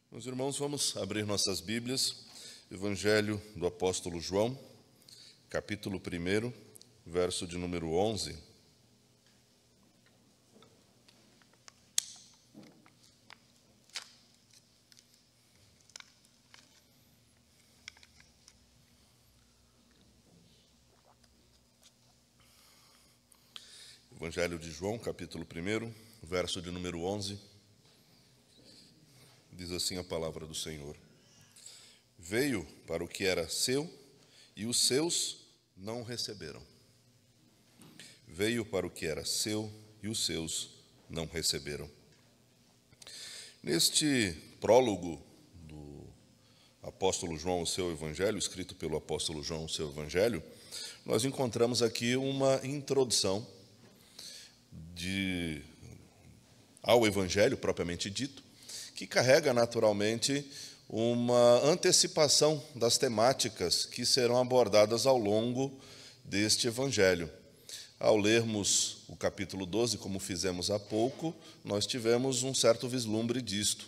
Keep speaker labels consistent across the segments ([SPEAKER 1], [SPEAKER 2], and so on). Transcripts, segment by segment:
[SPEAKER 1] Meus irmãos, vamos abrir nossas Bíblias, Evangelho do Apóstolo João, capítulo 1, verso de número 11. Evangelho de João, capítulo 1, verso de número 11. Diz assim a palavra do Senhor: Veio para o que era seu, e os seus não receberam. Veio para o que era seu, e os seus não receberam. Neste prólogo do apóstolo João, o seu evangelho, escrito pelo apóstolo João, o seu evangelho, nós encontramos aqui uma introdução ao evangelho propriamente dito, que carrega naturalmente uma antecipação das temáticas que serão abordadas ao longo deste evangelho. Ao lermos o capítulo 12, como fizemos há pouco, nós tivemos um certo vislumbre disto,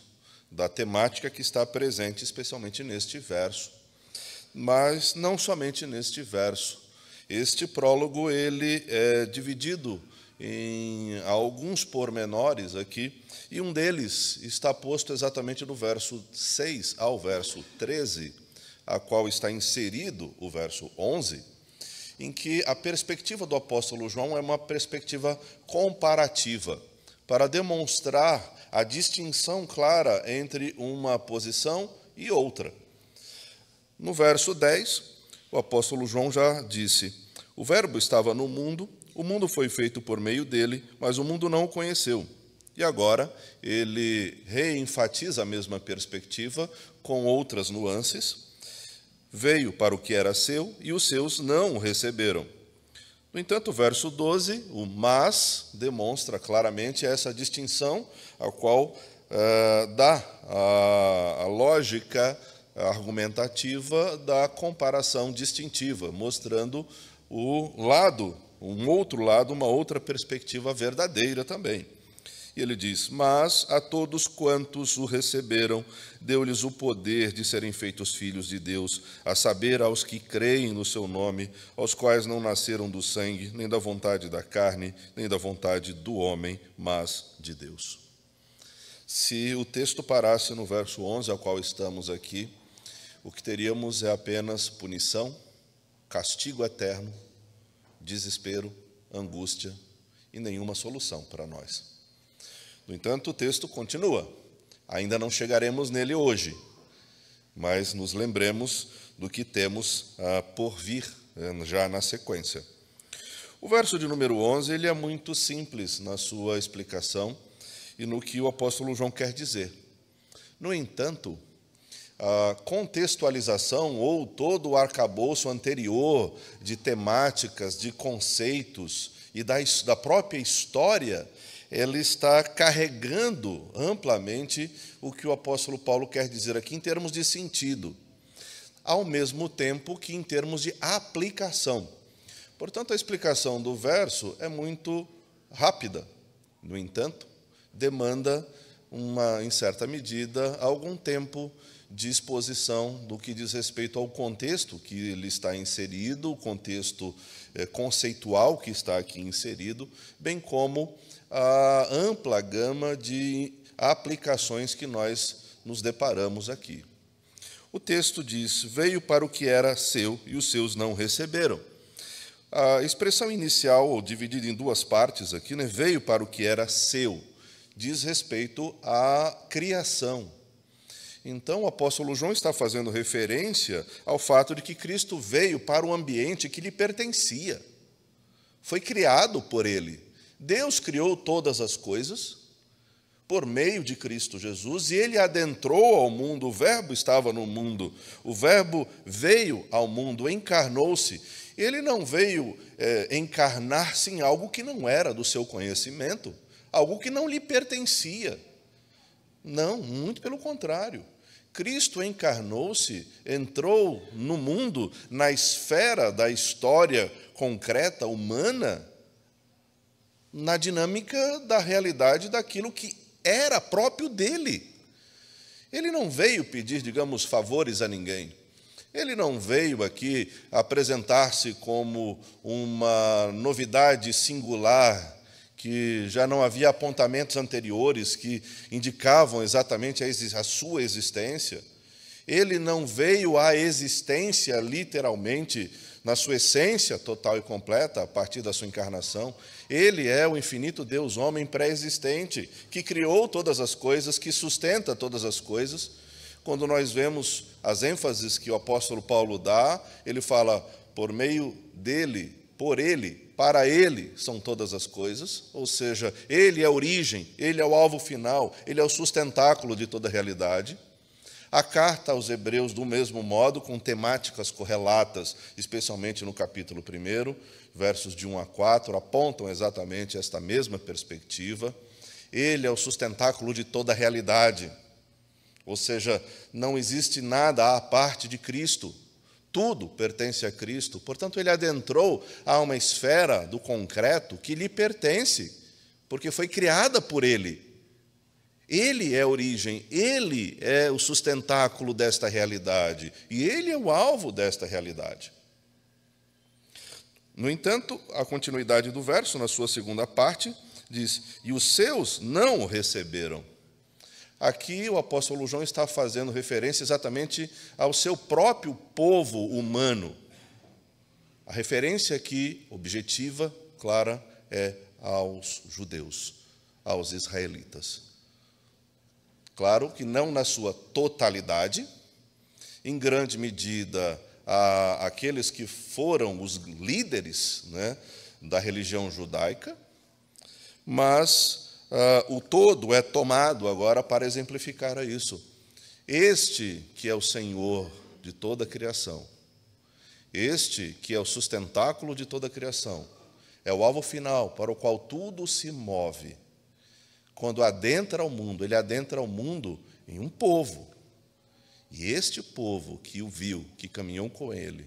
[SPEAKER 1] da temática que está presente, especialmente neste verso. Mas não somente neste verso. Este prólogo ele é dividido em alguns pormenores aqui, e um deles está posto exatamente do verso 6 ao verso 13, a qual está inserido o verso 11, em que a perspectiva do apóstolo João é uma perspectiva comparativa, para demonstrar a distinção clara entre uma posição e outra. No verso 10, o apóstolo João já disse: o Verbo estava no mundo, o mundo foi feito por meio dele, mas o mundo não o conheceu. E agora ele reenfatiza a mesma perspectiva com outras nuances. Veio para o que era seu e os seus não o receberam. No entanto, o verso 12, o mas, demonstra claramente essa distinção, a qual dá a lógica argumentativa da comparação distintiva, mostrando um outro lado, uma outra perspectiva verdadeira também. E ele diz: mas a todos quantos o receberam, deu-lhes o poder de serem feitos filhos de Deus, a saber, aos que creem no seu nome, aos quais não nasceram do sangue, nem da vontade da carne, nem da vontade do homem, mas de Deus. Se o texto parasse no verso 11, ao qual estamos aqui, o que teríamos é apenas punição, castigo eterno, desespero, angústia e nenhuma solução para nós. No entanto, o texto continua. Ainda não chegaremos nele hoje, mas nos lembremos do que temos por vir já na sequência. O verso de número 11 ele é muito simples na sua explicação e no que o apóstolo João quer dizer. No entanto, a contextualização ou todo o arcabouço anterior de temáticas, de conceitos e da própria história, ele está carregando amplamente o que o apóstolo Paulo quer dizer aqui em termos de sentido, ao mesmo tempo que em termos de aplicação. Portanto, a explicação do verso é muito rápida. No entanto, demanda, em certa medida, algum tempo de exposição do que diz respeito ao contexto que ele está inserido, o contexto conceitual que está aqui inserido, bem como a ampla gama de aplicações que nós nos deparamos aqui. O texto diz: veio para o que era seu e os seus não receberam. A expressão inicial, dividida em duas partes aqui, veio para o que era seu, diz respeito à criação. Então, o apóstolo João está fazendo referência ao fato de que Cristo veio para um ambiente que lhe pertencia. Foi criado por ele. Deus criou todas as coisas por meio de Cristo Jesus, e ele adentrou ao mundo, o Verbo estava no mundo, o Verbo veio ao mundo, encarnou-se. Ele não veio encarnar-se em algo que não era do seu conhecimento, algo que não lhe pertencia. Não, muito pelo contrário. Cristo encarnou-se, entrou no mundo, na esfera da história concreta, humana, na dinâmica da realidade daquilo que era próprio dele. Ele não veio pedir, digamos, favores a ninguém. Ele não veio aqui apresentar-se como uma novidade singular, que já não havia apontamentos anteriores que indicavam exatamente a sua existência. Ele não veio à existência, literalmente, na sua essência total e completa, a partir da sua encarnação. Ele é o infinito Deus, homem pré-existente, que criou todas as coisas, que sustenta todas as coisas. Quando nós vemos as ênfases que o apóstolo Paulo dá, ele fala, por meio dele, por ele, para ele são todas as coisas, ou seja, ele é a origem, ele é o alvo final, ele é o sustentáculo de toda a realidade. A carta aos Hebreus, do mesmo modo, com temáticas correlatas, especialmente no capítulo 1, versos de 1 a 4, apontam exatamente esta mesma perspectiva. Ele é o sustentáculo de toda a realidade, ou seja, não existe nada à parte de Cristo, tudo pertence a Cristo. Portanto, ele adentrou a uma esfera do concreto que lhe pertence, porque foi criada por ele. Ele é a origem, ele é o sustentáculo desta realidade, e ele é o alvo desta realidade. No entanto, a continuidade do verso, na sua segunda parte, diz, e os seus não o receberam. Aqui o apóstolo João está fazendo referência exatamente ao seu próprio povo humano. A referência aqui, objetiva, clara, é aos judeus, aos israelitas. Claro que não na sua totalidade, em grande medida aqueles que foram os líderes, né, da religião judaica, mas o todo é tomado agora para exemplificar isso. Este que é o Senhor de toda a criação, este que é o sustentáculo de toda a criação, é o alvo final para o qual tudo se move. Quando adentra ao mundo, ele adentra ao mundo em um povo. E este povo que o viu, que caminhou com ele,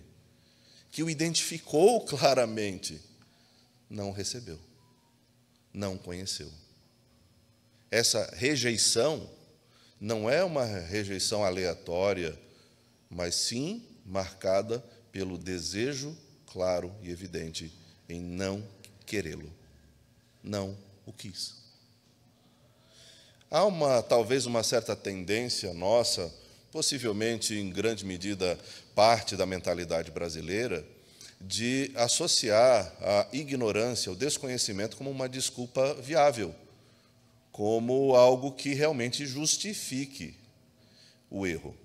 [SPEAKER 1] que o identificou claramente, não o recebeu, não o conheceu. Essa rejeição não é uma rejeição aleatória, mas sim marcada pelo desejo claro e evidente em não querê-lo. Não o quis. Há talvez uma certa tendência nossa, possivelmente em grande medida parte da mentalidade brasileira, de associar a ignorância, o desconhecimento como uma desculpa viável, como algo que realmente justifique o erro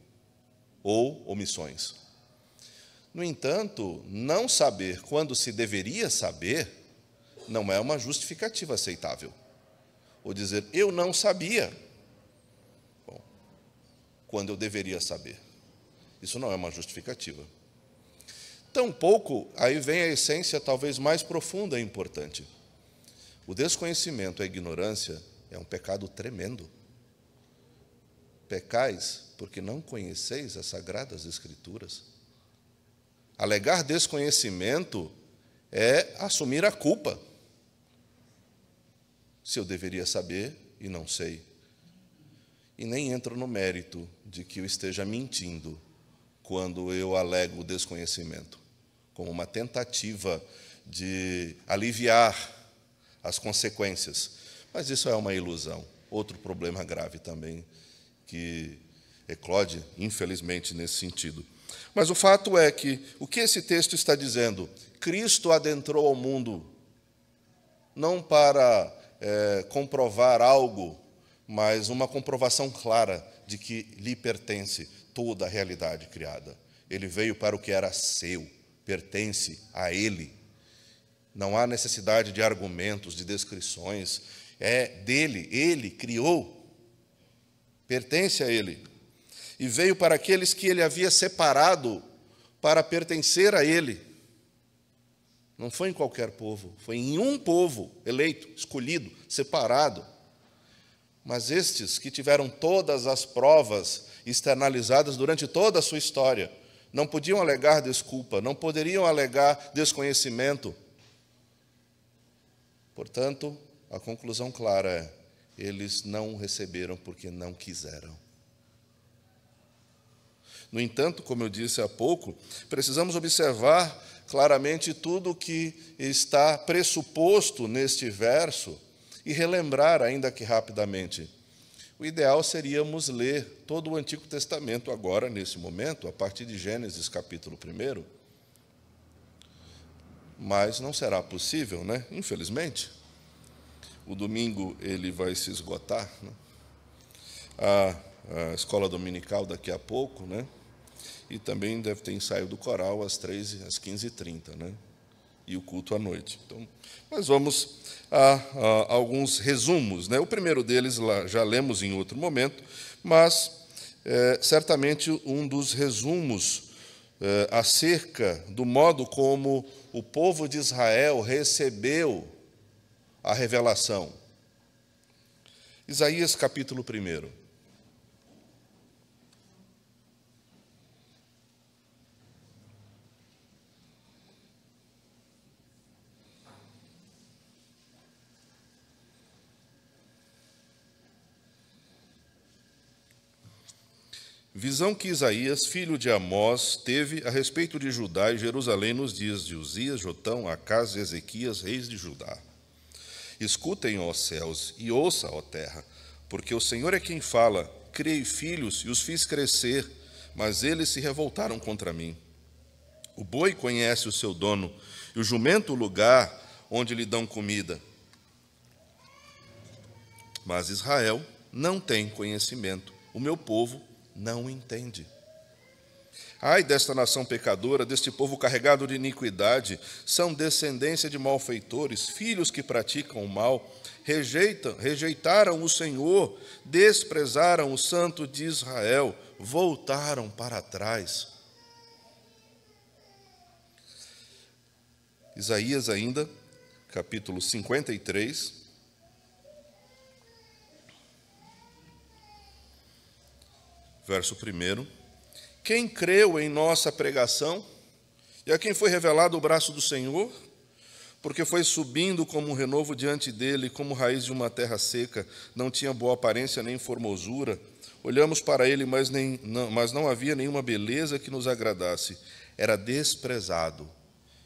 [SPEAKER 1] ou omissões. No entanto, não saber quando se deveria saber não é uma justificativa aceitável. Ou dizer, eu não sabia. Bom, quando eu deveria saber. Isso não é uma justificativa. Tampouco, aí vem a essência talvez mais profunda e importante. O desconhecimento, a ignorância, é um pecado tremendo. Pecais porque não conheceis as Sagradas Escrituras. Alegar desconhecimento é assumir a culpa. Se eu deveria saber e não sei. E nem entro no mérito de que eu esteja mentindo quando eu alego o desconhecimento, como uma tentativa de aliviar as consequências. Mas isso é uma ilusão. Outro problema grave também, que eclode, infelizmente, nesse sentido. Mas o fato é que, o que esse texto está dizendo? Cristo adentrou ao mundo não para comprovar algo, mas uma comprovação clara de que lhe pertence toda a realidade criada. Ele veio para o que era seu, pertence a ele. Não há necessidade de argumentos, de descrições. É dele, ele criou, pertence a ele. E veio para aqueles que ele havia separado para pertencer a ele. Não foi em qualquer povo, foi em um povo eleito, escolhido, separado. Mas estes que tiveram todas as provas externalizadas durante toda a sua história, não podiam alegar desculpa, não poderiam alegar desconhecimento. Portanto, a conclusão clara é: eles não o receberam porque não quiseram. No entanto, como eu disse há pouco, precisamos observar claramente tudo o que está pressuposto neste verso e relembrar, ainda que rapidamente. O ideal seríamos ler todo o Antigo Testamento agora, nesse momento, a partir de Gênesis, capítulo 1. Mas não será possível, né? Infelizmente. O domingo ele vai se esgotar, né? A escola dominical daqui a pouco, né? E também deve ter ensaio do coral às 15h30, né? E o culto à noite. Então, nós vamos a alguns resumos, né? O primeiro deles já lemos em outro momento, mas certamente um dos resumos acerca do modo como o povo de Israel recebeu a revelação. Isaías capítulo 1. Visão que Isaías, filho de Amós, teve a respeito de Judá e Jerusalém nos dias de Uzias, Jotão, Acás e Ezequias, reis de Judá. Escutem, ó céus, e ouça, ó terra, porque o Senhor é quem fala. Criei filhos e os fiz crescer, mas eles se revoltaram contra mim. O boi conhece o seu dono, e o jumento o lugar onde lhe dão comida. Mas Israel não tem conhecimento, o meu povo não entende. Ai desta nação pecadora, deste povo carregado de iniquidade, são descendência de malfeitores, filhos que praticam o mal, rejeitaram o Senhor, desprezaram o Santo de Israel, voltaram para trás. Isaías ainda, capítulo 53, verso 1. Quem creu em nossa pregação, e a quem foi revelado o braço do Senhor? Porque foi subindo como um renovo diante dele, como raiz de uma terra seca, não tinha boa aparência nem formosura. Olhamos para ele, mas não havia nenhuma beleza que nos agradasse. Era desprezado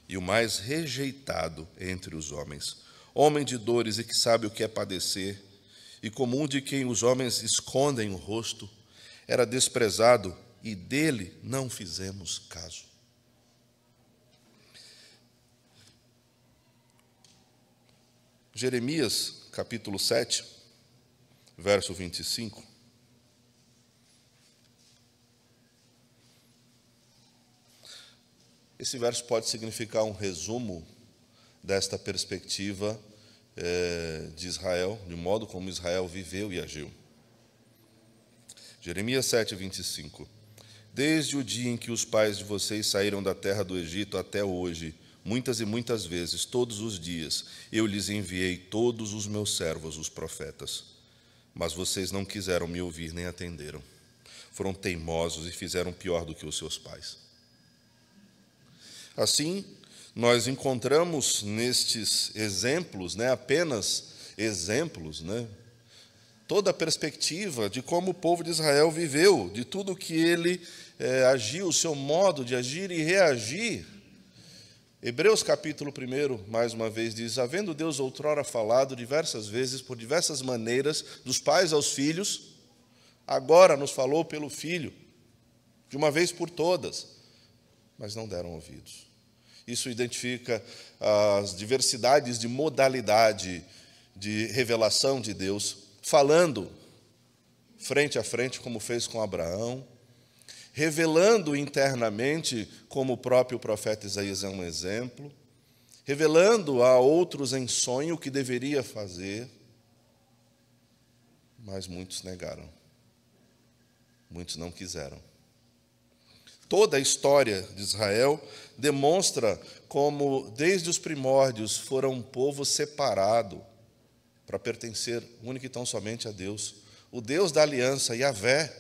[SPEAKER 1] e o mais rejeitado entre os homens. Homem de dores e que sabe o que é padecer, e como um de quem os homens escondem o rosto. Era desprezado e dele não fizemos caso. Jeremias, capítulo 7, verso 25. Esse verso pode significar um resumo desta perspectiva de Israel, de modo como Israel viveu e agiu. Jeremias 7, 25. Desde o dia em que os pais de vocês saíram da terra do Egito até hoje, muitas e muitas vezes, todos os dias, eu lhes enviei todos os meus servos, os profetas. Mas vocês não quiseram me ouvir nem atenderam. Foram teimosos e fizeram pior do que os seus pais. Assim, nós encontramos nestes exemplos, apenas exemplos, toda a perspectiva de como o povo de Israel viveu, de tudo que ele agiu, o seu modo de agir e reagir. Hebreus capítulo 1, mais uma vez, diz: havendo Deus outrora falado diversas vezes, por diversas maneiras, dos pais aos filhos, agora nos falou pelo Filho, de uma vez por todas, mas não deram ouvidos. Isso identifica as diversidades de modalidade de revelação de Deus, falando frente a frente, como fez com Abraão, revelando internamente, como o próprio profeta Isaías é um exemplo, revelando a outros em sonho o que deveria fazer, mas muitos negaram, muitos não quiseram. Toda a história de Israel demonstra como, desde os primórdios, foram um povo separado para pertencer única e tão somente a Deus. O Deus da aliança, Yahvé.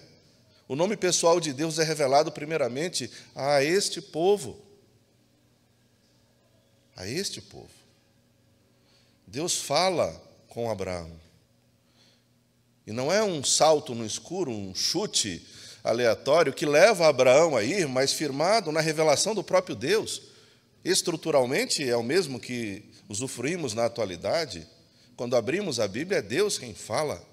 [SPEAKER 1] O nome pessoal de Deus é revelado primeiramente a este povo. A este povo. Deus fala com Abraão. E não é um salto no escuro, um chute aleatório que leva Abraão a ir, mas firmado na revelação do próprio Deus. Estruturalmente é o mesmo que usufruímos na atualidade. Quando abrimos a Bíblia, é Deus quem fala.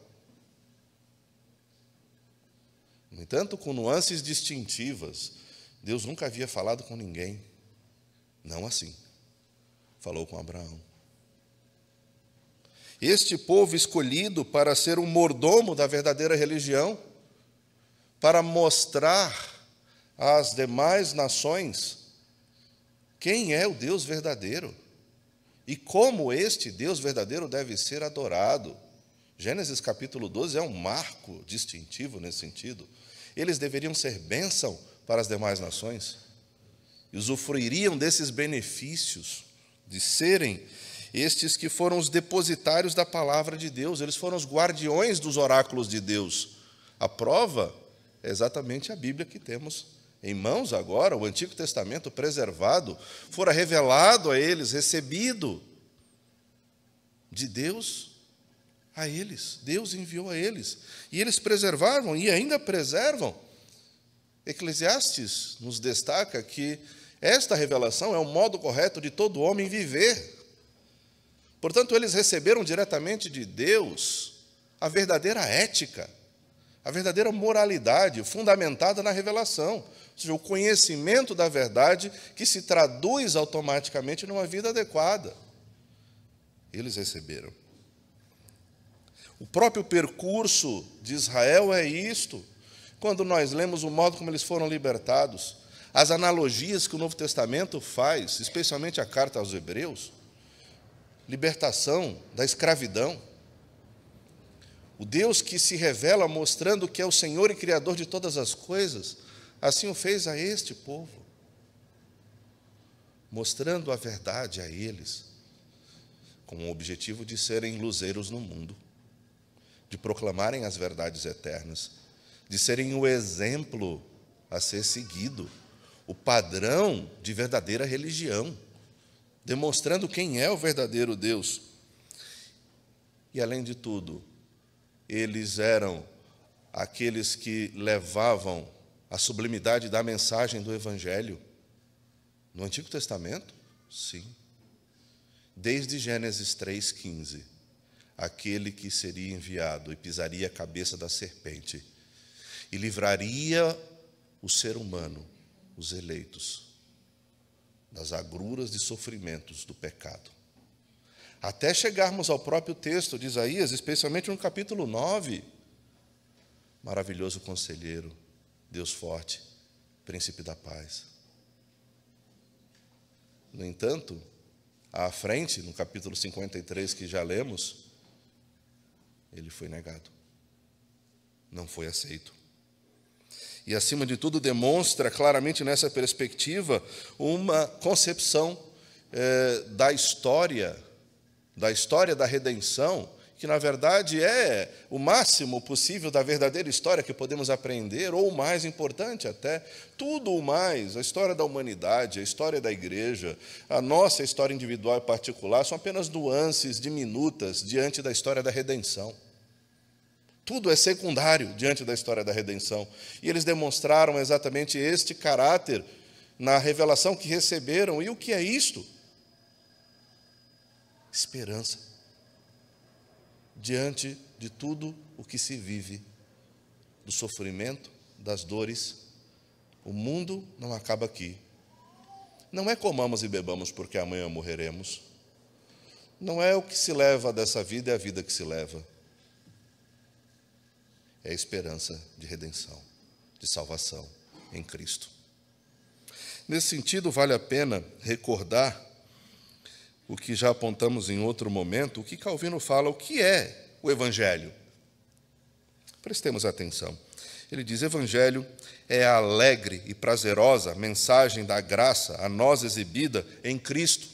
[SPEAKER 1] No entanto, com nuances distintivas. Deus nunca havia falado com ninguém. Não assim. Falou com Abraão. Este povo escolhido para ser um mordomo da verdadeira religião, para mostrar às demais nações quem é o Deus verdadeiro e como este Deus verdadeiro deve ser adorado. Gênesis capítulo 12 é um marco distintivo nesse sentido. Eles deveriam ser bênção para as demais nações e usufruiriam desses benefícios de serem estes que foram os depositários da palavra de Deus. Eles foram os guardiões dos oráculos de Deus. A prova é exatamente a Bíblia que temos em mãos agora, o Antigo Testamento preservado, fora revelado a eles, recebido de Deus a eles. Deus enviou a eles. E eles preservavam e ainda preservam. Eclesiastes nos destaca que esta revelação é o modo correto de todo homem viver. Portanto, eles receberam diretamente de Deus a verdadeira ética, a verdadeira moralidade fundamentada na revelação, ou seja, o conhecimento da verdade que se traduz automaticamente numa vida adequada. Eles receberam. O próprio percurso de Israel é isto. Quando nós lemos o modo como eles foram libertados, as analogias que o Novo Testamento faz, especialmente a carta aos Hebreus, libertação da escravidão, o Deus que se revela mostrando que é o Senhor e Criador de todas as coisas, assim o fez a este povo, mostrando a verdade a eles, com o objetivo de serem luzeiros no mundo, de proclamarem as verdades eternas, de serem o exemplo a ser seguido, o padrão de verdadeira religião, demonstrando quem é o verdadeiro Deus. E, além de tudo, eles eram aqueles que levavam a sublimidade da mensagem do Evangelho. No Antigo Testamento, sim. Desde Gênesis 3,15, aquele que seria enviado e pisaria a cabeça da serpente e livraria o ser humano, os eleitos, das agruras de sofrimentos do pecado. Até chegarmos ao próprio texto de Isaías, especialmente no capítulo 9. Maravilhoso conselheiro, Deus forte, príncipe da paz. No entanto, à frente, no capítulo 53 que já lemos, ele foi negado. Não foi aceito. E, acima de tudo, demonstra claramente nessa perspectiva uma concepção da história da redenção, que, na verdade, é o máximo possível da verdadeira história que podemos aprender, ou o mais importante até, tudo o mais, a história da humanidade, a história da igreja, a nossa história individual e particular, são apenas nuances diminutas diante da história da redenção. Tudo é secundário diante da história da redenção. E eles demonstraram exatamente este caráter na revelação que receberam. E o que é isto? Esperança. Diante de tudo o que se vive, do sofrimento, das dores, o mundo não acaba aqui. Não é comamos e bebamos porque amanhã morreremos. Não é o que se leva dessa vida, é a vida que se leva. É a esperança de redenção, de salvação em Cristo. Nesse sentido, vale a pena recordar o que já apontamos em outro momento, o que Calvino fala, o que é o Evangelho. Prestemos atenção. Ele diz: Evangelho é a alegre e prazerosa mensagem da graça a nós exibida em Cristo,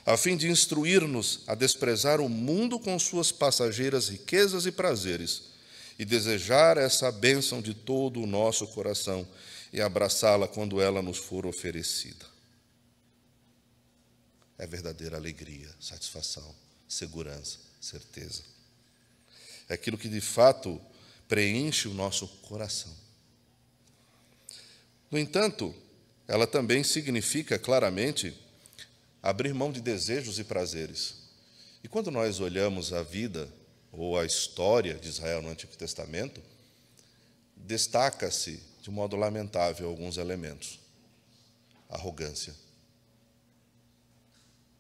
[SPEAKER 1] a fim de instruir-nos a desprezar o mundo com suas passageiras riquezas e prazeres, e desejar essa bênção de todo o nosso coração e abraçá-la quando ela nos for oferecida. É verdadeira alegria, satisfação, segurança, certeza. É aquilo que de fato preenche o nosso coração. No entanto, ela também significa claramente abrir mão de desejos e prazeres. E quando nós olhamos a vida ou a história de Israel no Antigo Testamento, destaca-se de modo lamentável alguns elementos: arrogância,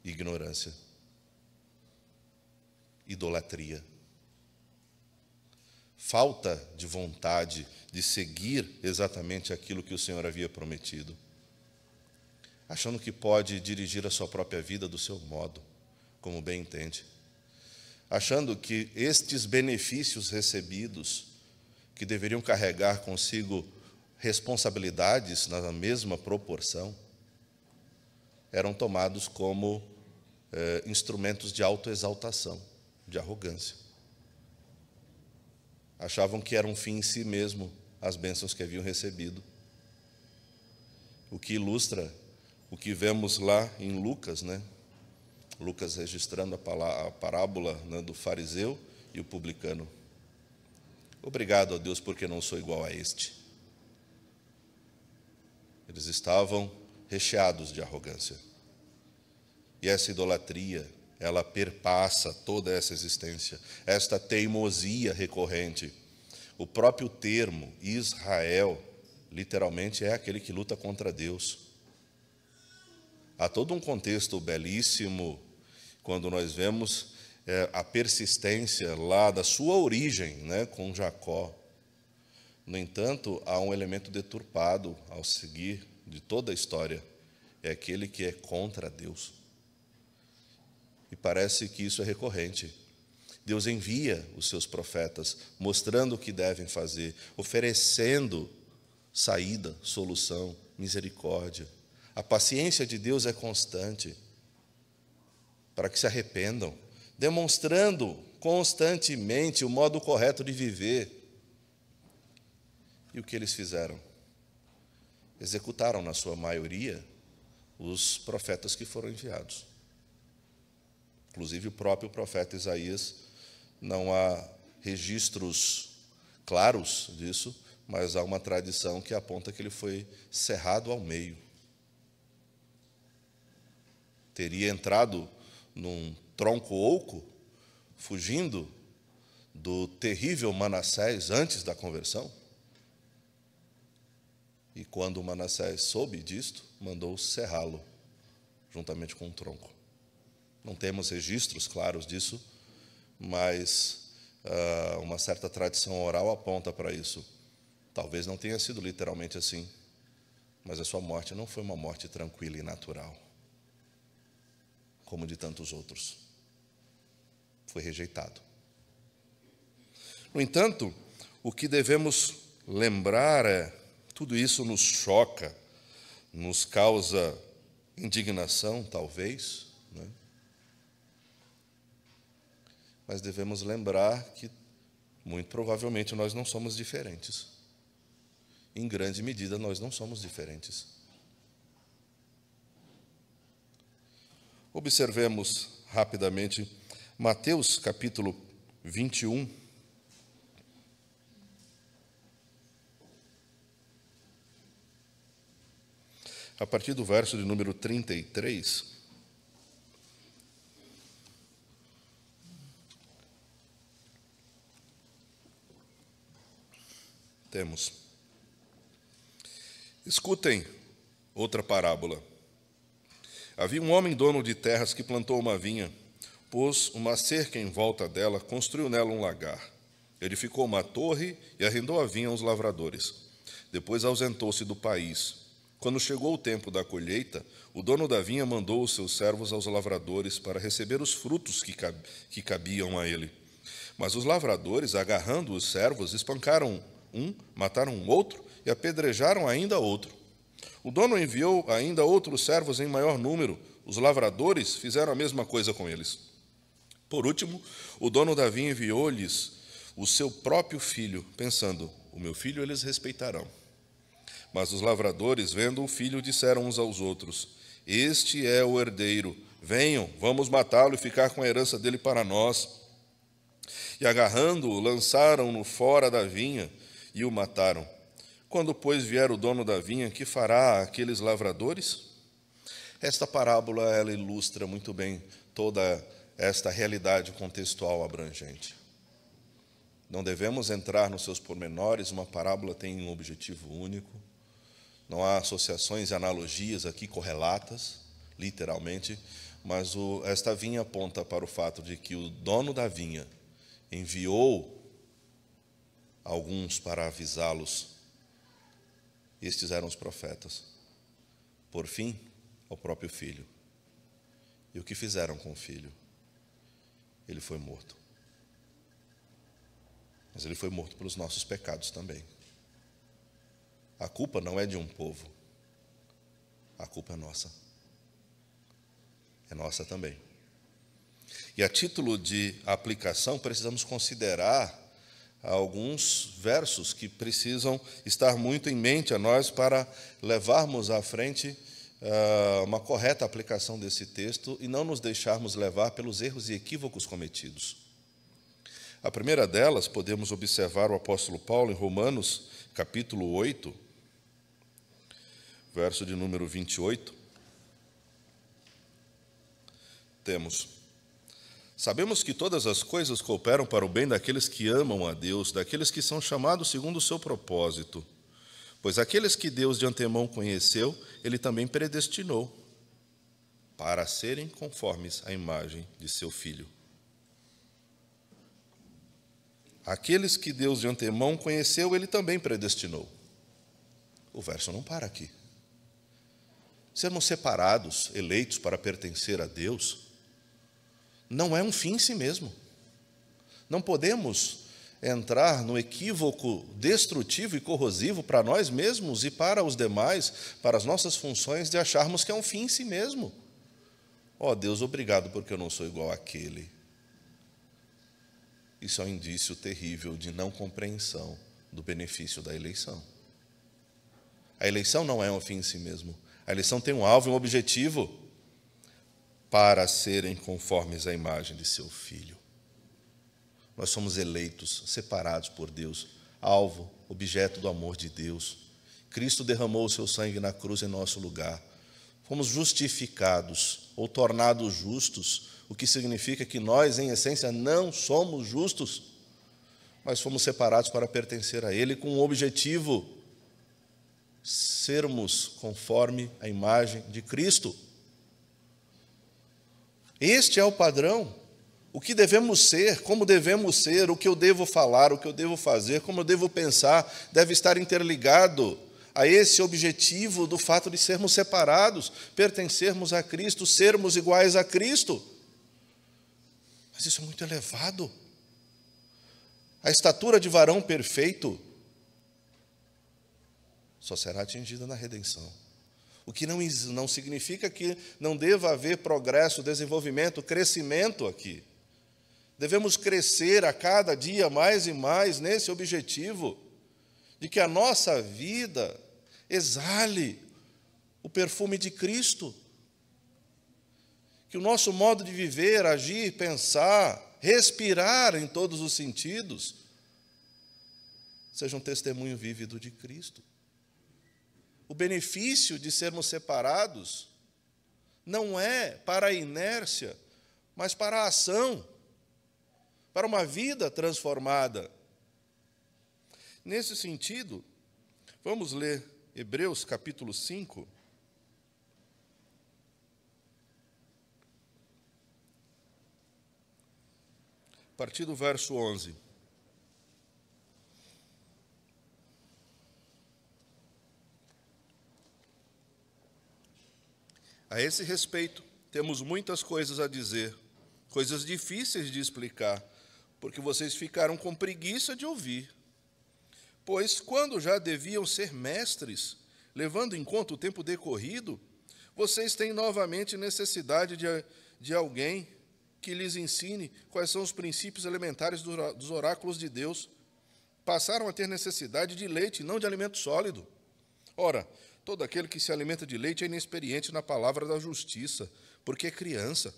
[SPEAKER 1] ignorância, idolatria, falta de vontade de seguir exatamente aquilo que o Senhor havia prometido, achando que pode dirigir a sua própria vida do seu modo, como bem entende, achando que estes benefícios recebidos, que deveriam carregar consigo responsabilidades na mesma proporção, eram tomados como instrumentos de autoexaltação, de arrogância. Achavam que era um fim em si mesmo as bênçãos que haviam recebido. O que ilustra o que vemos lá em Lucas, né? Lucas registrando a parábola, né, do fariseu e o publicano. Obrigado a Deus porque não sou igual a este. Eles estavam recheados de arrogância. E essa idolatria, ela perpassa toda essa existência, esta teimosia recorrente. O próprio termo Israel, literalmente, é aquele que luta contra Deus. Há todo um contexto belíssimo quando nós vemos a persistência lá da sua origem, né, com Jacó. No entanto, há um elemento deturpado ao seguir de toda a história, é aquele que é contra Deus. E parece que isso é recorrente. Deus envia os seus profetas, mostrando o que devem fazer, oferecendo saída, solução, misericórdia. A paciência de Deus é constante, para que se arrependam, demonstrando constantemente o modo correto de viver. E o que eles fizeram? Executaram, na sua maioria, os profetas que foram enviados. Inclusive, o próprio profeta Isaías, não há registros claros disso, mas há uma tradição que aponta que ele foi cerrado ao meio. Teria entrado num tronco oco, fugindo do terrível Manassés antes da conversão. E quando Manassés soube disto, mandou cerrá-lo, juntamente com um tronco. Não temos registros claros disso, mas uma certa tradição oral aponta para isso. Talvez não tenha sido literalmente assim, mas a sua morte não foi uma morte tranquila e natural, como de tantos outros. Foi rejeitado. No entanto, o que devemos lembrar é: tudo isso nos choca, nos causa indignação, talvez, né? Mas devemos lembrar que, muito provavelmente, nós não somos diferentes. Em grande medida, nós não somos diferentes. Observemos rapidamente Mateus capítulo 21. A partir do verso de número 33, temos: escutem outra parábola. Havia um homem dono de terras que plantou uma vinha, pôs uma cerca em volta dela, construiu nela um lagar. Edificou uma torre e arrendou a vinha aos lavradores. Depois ausentou-se do país. Quando chegou o tempo da colheita, o dono da vinha mandou os seus servos aos lavradores para receber os frutos que cabiam a ele. Mas os lavradores, agarrando os servos, espancaram um, mataram um outro e apedrejaram ainda outro. O dono enviou ainda outros servos em maior número. Os lavradores fizeram a mesma coisa com eles. Por último, o dono da vinha enviou-lhes o seu próprio filho, pensando: o meu filho eles respeitarão. Mas os lavradores, vendo o filho, disseram uns aos outros: este é o herdeiro, venham, vamos matá-lo e ficar com a herança dele para nós. E agarrando-o, lançaram-no fora da vinha e o mataram. Quando, pois, vier o dono da vinha, que fará aqueles lavradores? Esta parábola ela ilustra muito bem toda esta realidade contextual abrangente. Não devemos entrar nos seus pormenores, uma parábola tem um objetivo único, não há associações e analogias aqui correlatas, literalmente, mas esta vinha aponta para o fato de que o dono da vinha enviou alguns para avisá-los. Estes eram os profetas. Por fim, ao próprio filho. E o que fizeram com o filho? Ele foi morto. Mas ele foi morto pelos nossos pecados também. A culpa não é de um povo. A culpa é nossa. É nossa também. E a título de aplicação, precisamos considerar alguns versos que precisam estar muito em mente a nós para levarmos à frente uma correta aplicação desse texto e não nos deixarmos levar pelos erros e equívocos cometidos. A primeira delas, podemos observar o apóstolo Paulo em Romanos, capítulo 8, verso de número 28. Temos: sabemos que todas as coisas cooperam para o bem daqueles que amam a Deus, daqueles que são chamados segundo o seu propósito. Pois aqueles que Deus de antemão conheceu, Ele também predestinou para serem conformes à imagem de seu Filho. Aqueles que Deus de antemão conheceu, Ele também predestinou. O verso não para aqui. Sermos separados, eleitos para pertencer a Deus, não é um fim em si mesmo. Não podemos entrar no equívoco destrutivo e corrosivo para nós mesmos e para os demais, para as nossas funções, de acharmos que é um fim em si mesmo. Ó Deus, obrigado porque eu não sou igual àquele. Isso é um indício terrível de não compreensão do benefício da eleição. A eleição não é um fim em si mesmo. A eleição tem um alvo e um objetivo: para serem conformes à imagem de seu Filho. Nós somos eleitos, separados por Deus, alvo, objeto do amor de Deus. Cristo derramou o seu sangue na cruz em nosso lugar. Fomos justificados ou tornados justos, o que significa que nós, em essência, não somos justos, mas fomos separados para pertencer a Ele com o objetivo: sermos conforme a imagem de Cristo. Este é o padrão. O que devemos ser, como devemos ser, o que eu devo falar, o que eu devo fazer, como eu devo pensar, deve estar interligado a esse objetivo do fato de sermos separados, pertencermos a Cristo, sermos iguais a Cristo. Mas isso é muito elevado. A estatura de varão perfeito só será atingida na redenção. O que não significa que não deva haver progresso, desenvolvimento, crescimento aqui. Devemos crescer a cada dia mais e mais nesse objetivo de que a nossa vida exale o perfume de Cristo. Que o nosso modo de viver, agir, pensar, respirar em todos os sentidos seja um testemunho vívido de Cristo. O benefício de sermos separados não é para a inércia, mas para a ação, para uma vida transformada. Nesse sentido, vamos ler Hebreus capítulo 5. A partir do verso 11. A esse respeito, temos muitas coisas a dizer, coisas difíceis de explicar, porque vocês ficaram com preguiça de ouvir. Pois, quando já deviam ser mestres, levando em conta o tempo decorrido, vocês têm novamente necessidade de alguém que lhes ensine quais são os princípios elementares dos oráculos de Deus. Passaram a ter necessidade de leite, não de alimento sólido. Ora, todo aquele que se alimenta de leite é inexperiente na palavra da justiça, porque é criança.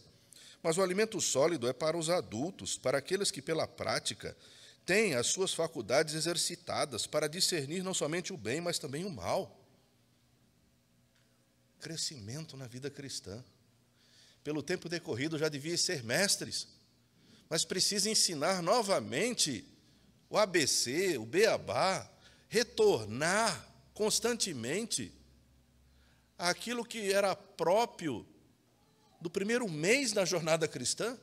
[SPEAKER 1] Mas o alimento sólido é para os adultos, para aqueles que, pela prática, tem as suas faculdades exercitadas para discernir não somente o bem, mas também o mal. Crescimento na vida cristã. Pelo tempo decorrido, já devia ser mestres, mas precisa ensinar novamente o ABC, o beabá, retornar constantemente àquilo que era próprio do primeiro mês da jornada cristã.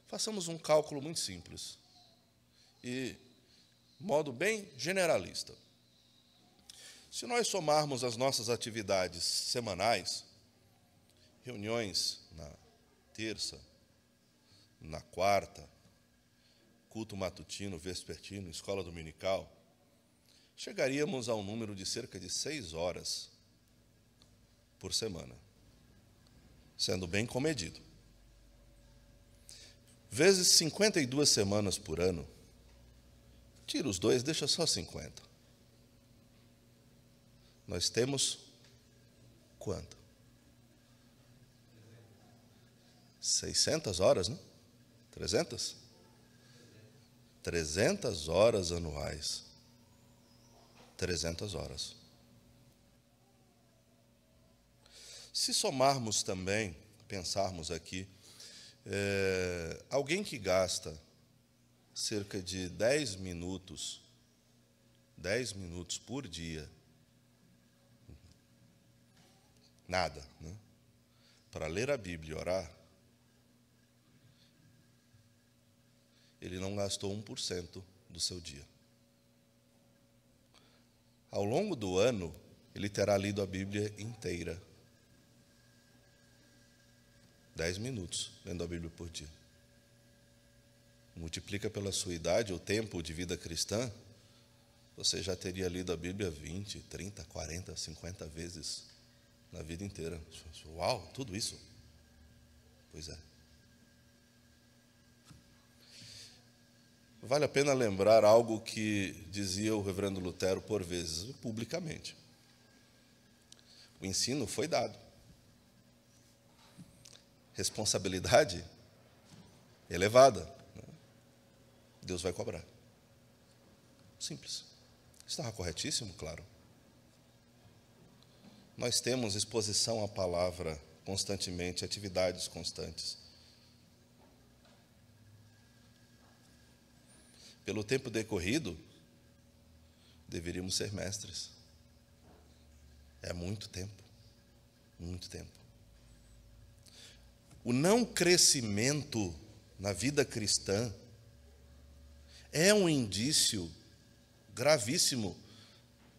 [SPEAKER 1] Façamos um cálculo muito simples e modo bem generalista. Se nós somarmos as nossas atividades semanais, reuniões na terça, na quarta, culto matutino, vespertino, escola dominical, chegaríamos a um número de cerca de 6 horas por semana, sendo bem comedido. Vezes 52 semanas por ano, tira os 2, deixa só 50. Nós temos quanto? 600 horas, não? 300? 300 horas anuais. 300 horas. Se somarmos também, pensarmos aqui, alguém que gasta cerca de 10 minutos por dia, nada, né, para ler a Bíblia e orar, ele não gastou 1% do seu dia. Ao longo do ano, ele terá lido a Bíblia inteira. 10 minutos lendo a Bíblia por dia. Multiplica pela sua idade, o tempo de vida cristã, você já teria lido a Bíblia 20, 30, 40, 50 vezes na vida inteira. Uau, tudo isso? Pois é. Vale a pena lembrar algo que dizia o reverendo Lutero por vezes, publicamente. O ensino foi dado. Responsabilidade elevada, né? Deus vai cobrar. Simples. Estava corretíssimo, claro. Nós temos exposição à palavra constantemente, atividades constantes. Pelo tempo decorrido, deveríamos ser mestres. É muito tempo, muito tempo. O não crescimento na vida cristã é um indício gravíssimo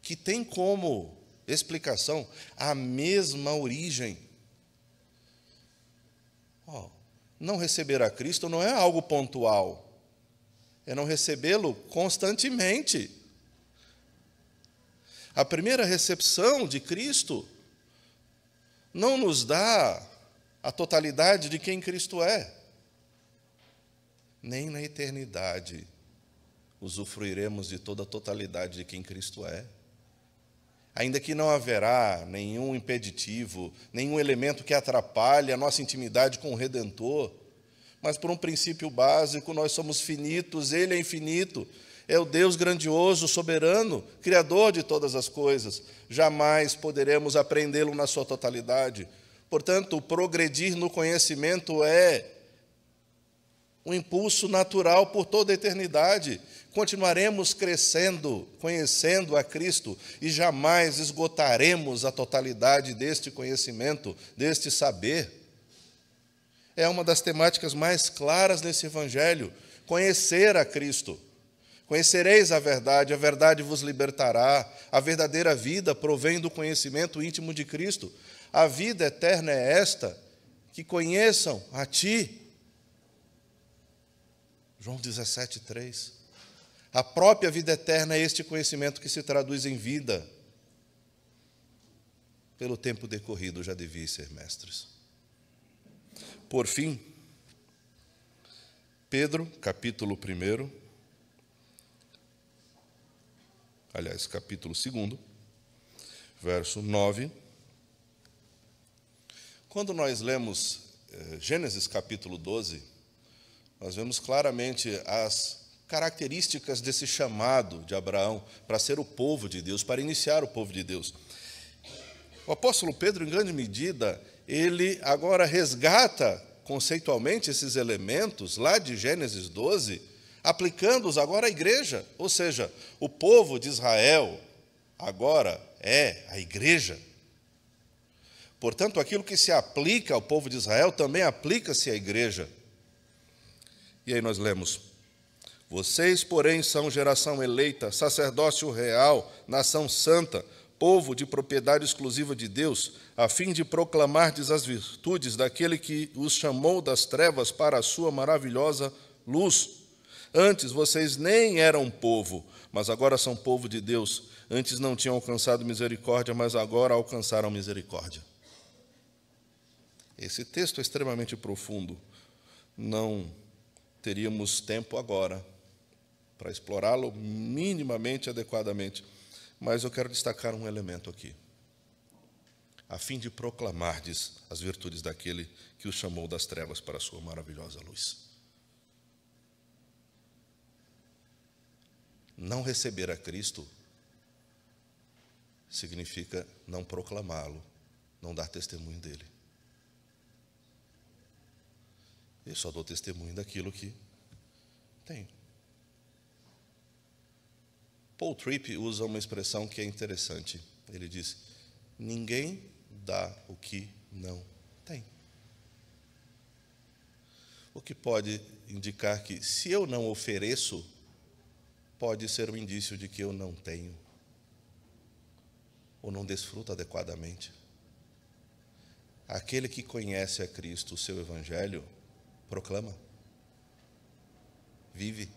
[SPEAKER 1] que tem como explicação a mesma origem. Não receber a Cristo não é algo pontual, é não recebê-lo constantemente. A primeira recepção de Cristo não nos dá a totalidade de quem Cristo é. Nem na eternidade usufruiremos de toda a totalidade de quem Cristo é. Ainda que não haverá nenhum impeditivo, nenhum elemento que atrapalhe a nossa intimidade com o Redentor, mas por um princípio básico, nós somos finitos, Ele é infinito, é o Deus grandioso, soberano, Criador de todas as coisas. Jamais poderemos apreendê-lo na sua totalidade. Portanto, o progredir no conhecimento é um impulso natural por toda a eternidade. Continuaremos crescendo, conhecendo a Cristo, e jamais esgotaremos a totalidade deste conhecimento, deste saber. É uma das temáticas mais claras nesse Evangelho, conhecer a Cristo. Conhecereis a verdade vos libertará. A verdadeira vida provém do conhecimento íntimo de Cristo. A vida eterna é esta, que conheçam a Ti. João 17:3. A própria vida eterna é este conhecimento que se traduz em vida. Pelo tempo decorrido, já deviam ser mestres. Por fim, Pedro, capítulo 1, capítulo 2, verso 9. Quando nós lemos Gênesis capítulo 12, nós vemos claramente as características desse chamado de Abraão para ser o povo de Deus, para iniciar o povo de Deus. O apóstolo Pedro, em grande medida, ele agora resgata conceitualmente esses elementos lá de Gênesis 12, aplicando-os agora à igreja, ou seja, o povo de Israel agora é a igreja. Portanto, aquilo que se aplica ao povo de Israel também aplica-se à igreja. E aí nós lemos: vocês, porém, são geração eleita, sacerdócio real, nação santa, povo de propriedade exclusiva de Deus, a fim de proclamardes as virtudes daquele que os chamou das trevas para a sua maravilhosa luz. Antes vocês nem eram povo, mas agora são povo de Deus. Antes não tinham alcançado misericórdia, mas agora alcançaram misericórdia. Esse texto é extremamente profundo. Não teríamos tempo agora para explorá-lo minimamente adequadamente, mas eu quero destacar um elemento aqui. A fim de proclamardes as virtudes daquele que os chamou das trevas para a sua maravilhosa luz. Não receber a Cristo significa não proclamá-lo, não dar testemunho dele. Eu só dou testemunho daquilo que tenho. Paul Tripp usa uma expressão que é interessante. Ele diz: ninguém dá o que não tem. O que pode indicar que, se eu não ofereço, pode ser um indício de que eu não tenho, ou não desfruto adequadamente. Aquele que conhece a Cristo, o seu Evangelho, proclama, vive,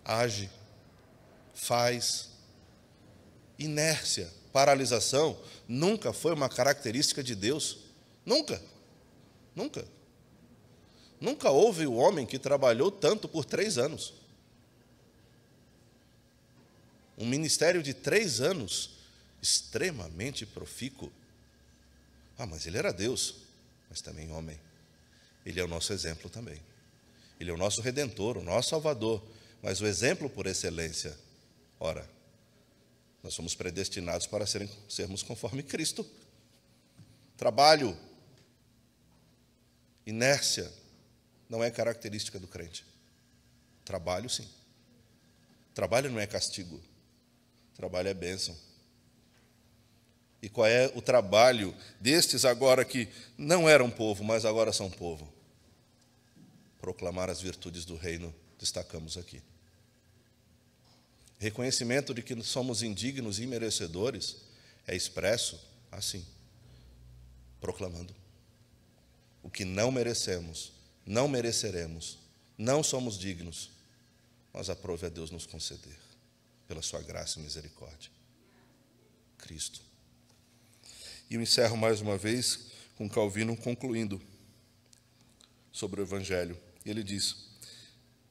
[SPEAKER 1] age, faz. Inércia, paralisação, nunca foi uma característica de Deus. Nunca. Nunca. Nunca houve o homem que trabalhou tanto por 3 anos. Um ministério de 3 anos, extremamente profícuo. Mas ele era Deus, mas também homem. Ele é o nosso exemplo também. Ele é o nosso Redentor, o nosso Salvador, mas o exemplo por excelência. Ora, nós somos predestinados para sermos conforme Cristo. Trabalho, inércia, não é característica do crente. Trabalho, sim. Trabalho não é castigo. Trabalho é bênção. E qual é o trabalho destes agora que não eram povo, mas agora são povo? Proclamar as virtudes do reino, destacamos aqui. Reconhecimento de que somos indignos e merecedores é expresso assim, proclamando. O que não merecemos, não mereceremos, não somos dignos, mas aprove a Deus nos conceder, pela sua graça e misericórdia. Cristo. E eu encerro mais uma vez com Calvino concluindo sobre o Evangelho. Ele diz: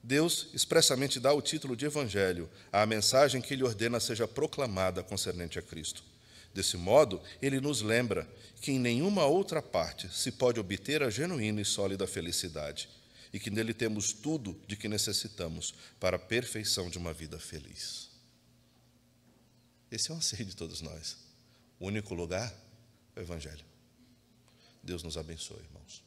[SPEAKER 1] Deus expressamente dá o título de Evangelho à mensagem que Ele ordena seja proclamada concernente a Cristo. Desse modo, Ele nos lembra que em nenhuma outra parte se pode obter a genuína e sólida felicidade, e que nele temos tudo de que necessitamos para a perfeição de uma vida feliz. Esse é o anseio de todos nós. O único lugar, o Evangelho. Deus nos abençoe, irmãos.